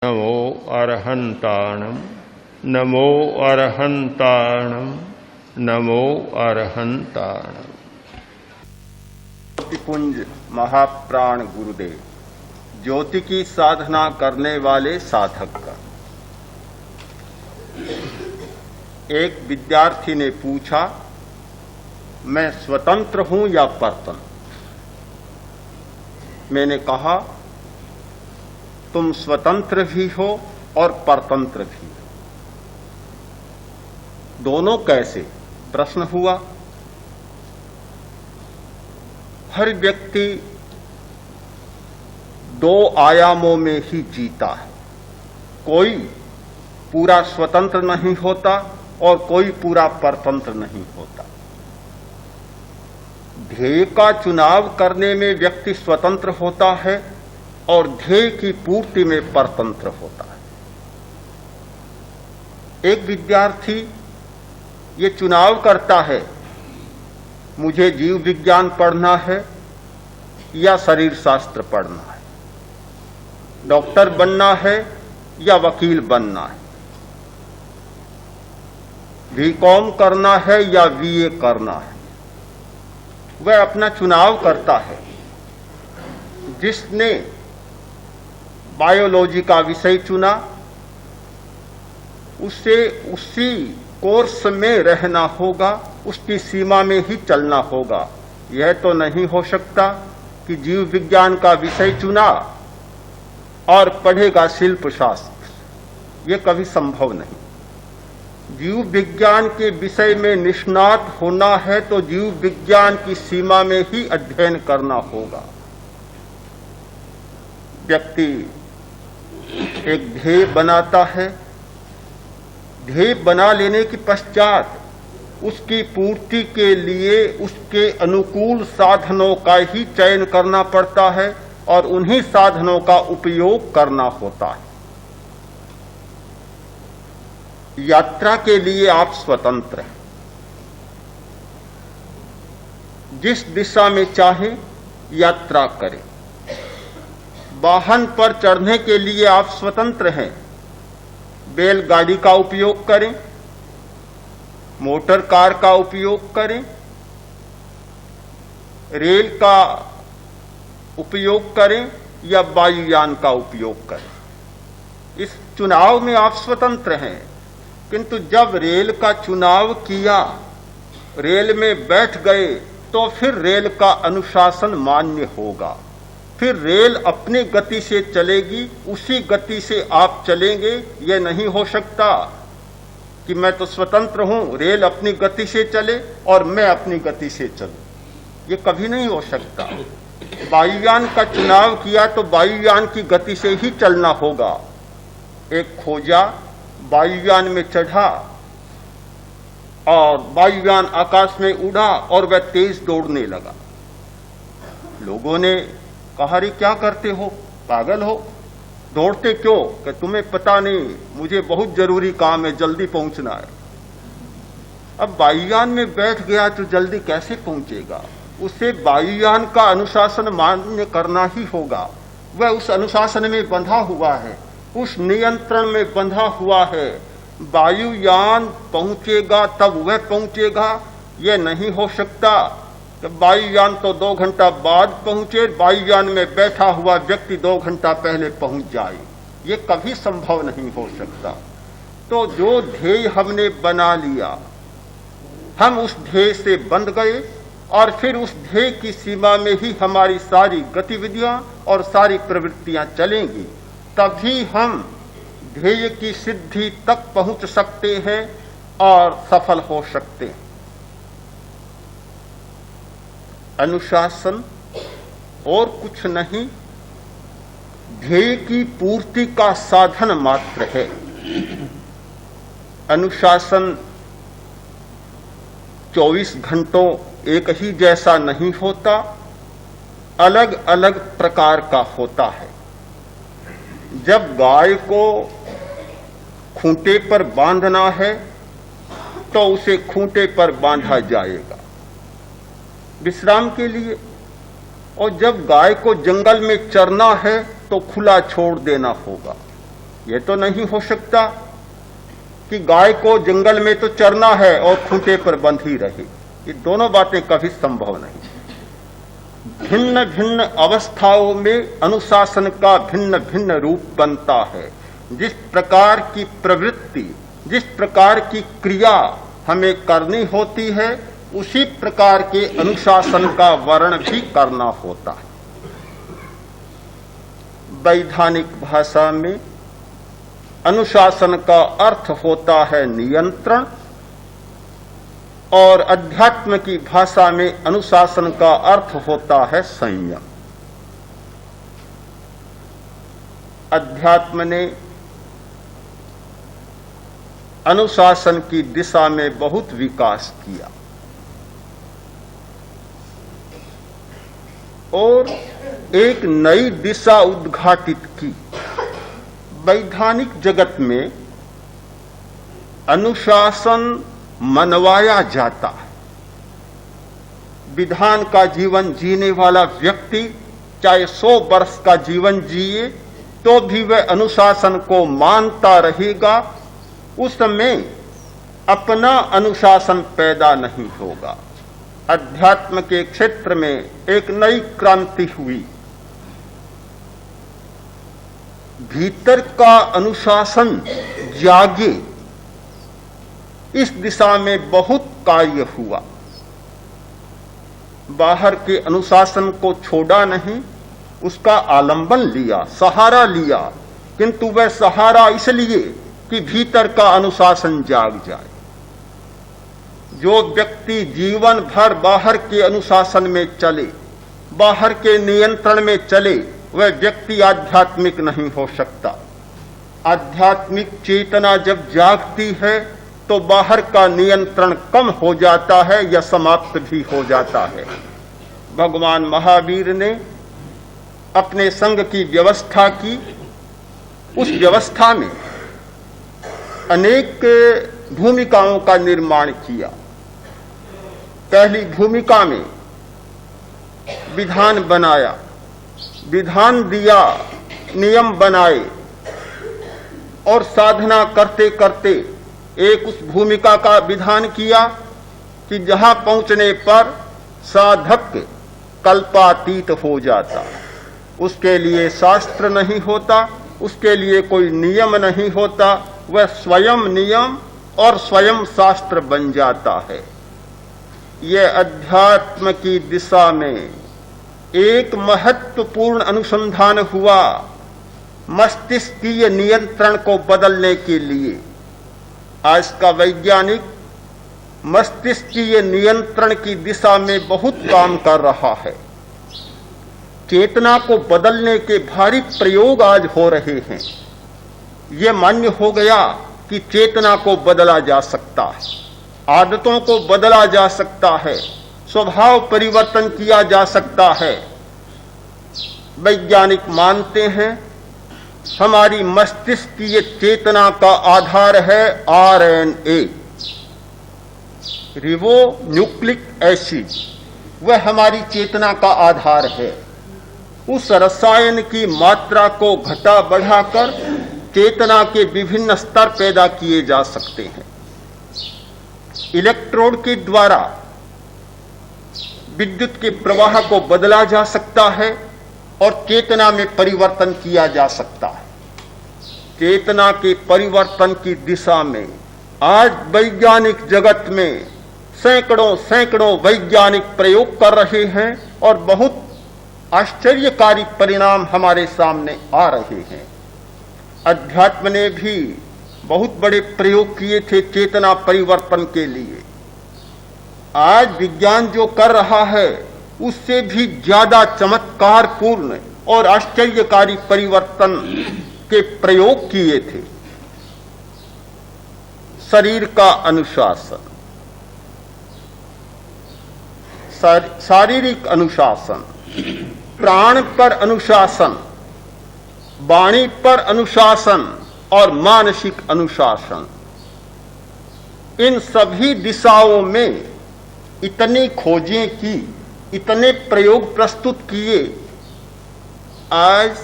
नमो अरहंताणम नमो अरहंताणम नमो अरहंताणम। ज्योतिपुंज महाप्राण गुरुदेव, ज्योति की साधना करने वाले साधक का। एक विद्यार्थी ने पूछा, मैं स्वतंत्र हूं या परतंत्र? मैंने कहा, तुम स्वतंत्र भी हो और परतंत्र भी हो। दोनों कैसे? प्रश्न हुआ। हर व्यक्ति दो आयामों में ही जीता है। कोई पूरा स्वतंत्र नहीं होता और कोई पूरा परतंत्र नहीं होता। ध्येय का चुनाव करने में व्यक्ति स्वतंत्र होता है और ध्येय की पूर्ति में परतंत्र होता है। एक विद्यार्थी ये चुनाव करता है, मुझे जीव विज्ञान पढ़ना है या शरीर शास्त्र पढ़ना है, डॉक्टर बनना है या वकील बनना है, बीकॉम करना है या बीए करना है। वह अपना चुनाव करता है। जिसने बायोलॉजी का विषय चुना, उसे उसी कोर्स में रहना होगा, उसकी सीमा में ही चलना होगा। यह तो नहीं हो सकता कि जीव विज्ञान का विषय चुना और पढ़ेगा शिल्प शास्त्र। यह कभी संभव नहीं। जीव विज्ञान के विषय में निष्णात होना है तो जीव विज्ञान की सीमा में ही अध्ययन करना होगा। व्यक्ति एक ध्येय बनाता है। ध्येय बना लेने के पश्चात उसकी पूर्ति के लिए उसके अनुकूल साधनों का ही चयन करना पड़ता है और उन्हीं साधनों का उपयोग करना होता है। यात्रा के लिए आप स्वतंत्र हैं। जिस दिशा में चाहे यात्रा करें। वाहन पर चढ़ने के लिए आप स्वतंत्र हैं। बैलगाड़ी का उपयोग करें, मोटर कार का उपयोग करें, रेल का उपयोग करें या वायुयान का उपयोग करें। इस चुनाव में आप स्वतंत्र हैं। किंतु जब रेल का चुनाव किया, रेल में बैठ गए, तो फिर रेल का अनुशासन मान्य होगा। फिर रेल अपनी गति से चलेगी, उसी गति से आप चलेंगे। यह नहीं हो सकता कि मैं तो स्वतंत्र हूं, रेल अपनी गति से चले और मैं अपनी गति से चलूं। यह कभी नहीं हो सकता। वायुयान का चुनाव किया तो वायुयान की गति से ही चलना होगा। एक खोजा वायुयान में चढ़ा और वायुयान आकाश में उड़ा और वह तेज दौड़ने लगा। लोगों ने कहा, रे क्या करते हो, पागल हो, दौड़ते क्यों? कि तुम्हें पता नहीं, मुझे बहुत जरूरी काम है, जल्दी पहुंचना है। अब वायुयान में बैठ गया तो जल्दी कैसे पहुंचेगा? उसे वायुयान का अनुशासन मान्य करना ही होगा। वह उस अनुशासन में बंधा हुआ है, उस नियंत्रण में बंधा हुआ है। वायुयान पहुंचेगा तब वह पहुंचेगा। यह नहीं हो सकता कि वायुयान तो 2 घंटा बाद पहुंचे, वायुयान में बैठा हुआ व्यक्ति 2 घंटा पहले पहुंच जाए। यह कभी संभव नहीं हो सकता। तो जो ध्येय हमने बना लिया, हम उस ध्येय से बंध गए और फिर उस ध्येय की सीमा में ही हमारी सारी गतिविधियां और सारी प्रवृत्तियां चलेंगी। तभी हम ध्येय की सिद्धि तक पहुंच सकते हैं और सफल हो सकते हैं। अनुशासन और कुछ नहीं, ध्येय की पूर्ति का साधन मात्र है। अनुशासन 24 घंटों एक ही जैसा नहीं होता, अलग अलग प्रकार का होता है। जब गाय को खूंटे पर बांधना है तो उसे खूंटे पर बांधा जाएगा विश्राम के लिए, और जब गाय को जंगल में चरना है तो खुला छोड़ देना होगा। ये तो नहीं हो सकता कि गाय को जंगल में तो चरना है और खूंटे पर बंधी रहे। ये दोनों बातें कभी संभव नहीं। भिन्न भिन्न अवस्थाओं में अनुशासन का भिन्न भिन्न रूप बनता है। जिस प्रकार की प्रवृत्ति, जिस प्रकार की क्रिया हमें करनी होती है, उसी प्रकार के अनुशासन का वर्ण भी करना होता है। वैधानिक भाषा में अनुशासन का अर्थ होता है नियंत्रण, और अध्यात्म की भाषा में अनुशासन का अर्थ होता है संयम। अध्यात्म ने अनुशासन की दिशा में बहुत विकास किया और एक नई दिशा उद्घाटित की। वैधानिक जगत में अनुशासन मनवाया जाता है। विधान का जीवन जीने वाला व्यक्ति चाहे 100 वर्ष का जीवन जिए तो भी वह अनुशासन को मानता रहेगा। उसमें अपना अनुशासन पैदा नहीं होगा। अध्यात्म के क्षेत्र में एक नई क्रांति हुई। भीतर का अनुशासन जागे, इस दिशा में बहुत कार्य हुआ। बाहर के अनुशासन को छोड़ा नहीं, उसका आलंबन लिया, सहारा लिया, किंतु वह सहारा इसलिए कि भीतर का अनुशासन जाग जाए। जो व्यक्ति जीवन भर बाहर के अनुशासन में चले, बाहर के नियंत्रण में चले, वह व्यक्ति आध्यात्मिक नहीं हो सकता। आध्यात्मिक चेतना जब जागती है तो बाहर का नियंत्रण कम हो जाता है या समाप्त भी हो जाता है। भगवान महावीर ने अपने संघ की व्यवस्था की। उस व्यवस्था में अनेक भूमिकाओं का निर्माण किया। पहली भूमिका में विधान बनाया, विधान दिया, नियम बनाए और साधना करते करते एक उस भूमिका का विधान किया कि जहां पहुंचने पर साधक कल्पातीत हो जाता। उसके लिए शास्त्र नहीं होता, उसके लिए कोई नियम नहीं होता, वह स्वयं नियम और स्वयं शास्त्र बन जाता है। यह अध्यात्म की दिशा में एक महत्वपूर्ण अनुसंधान हुआ मस्तिष्कीय नियंत्रण को बदलने के लिए। आज का वैज्ञानिक मस्तिष्कीय नियंत्रण की दिशा में बहुत काम कर रहा है। चेतना को बदलने के भारी प्रयोग आज हो रहे हैं। यह मान्य हो गया कि चेतना को बदला जा सकता है, आदतों को बदला जा सकता है, स्वभाव परिवर्तन किया जा सकता है। वैज्ञानिक मानते हैं हमारी मस्तिष्कीय चेतना का आधार है आरएनए, रिबो न्यूक्लिक एसिड। वह हमारी चेतना का आधार है। उस रसायन की मात्रा को घटा बढ़ाकर चेतना के विभिन्न स्तर पैदा किए जा सकते हैं। इलेक्ट्रोड के द्वारा विद्युत के प्रवाह को बदला जा सकता है और चेतना में परिवर्तन किया जा सकता है। चेतना के परिवर्तन की दिशा में आज वैज्ञानिक जगत में सैकड़ों वैज्ञानिक प्रयोग कर रहे हैं और बहुत आश्चर्यकारी परिणाम हमारे सामने आ रहे हैं। अध्यात्म ने भी बहुत बड़े प्रयोग किए थे चेतना परिवर्तन के लिए। आज विज्ञान जो कर रहा है उससे भी ज्यादा चमत्कारपूर्ण और आश्चर्यकारी परिवर्तन के प्रयोग किए थे। शरीर का अनुशासन, शारीरिक अनुशासन, प्राण पर अनुशासन, वाणी पर अनुशासन और मानसिक अनुशासन, इन सभी दिशाओं में इतनी खोजें की, इतने प्रयोग प्रस्तुत किए। आज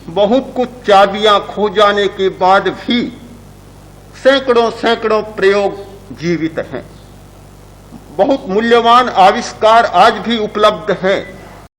बहुत कुछ चाबियां खो जाने के बाद भी सैकड़ों सैकड़ों प्रयोग जीवित हैं। बहुत मूल्यवान आविष्कार आज भी उपलब्ध हैं,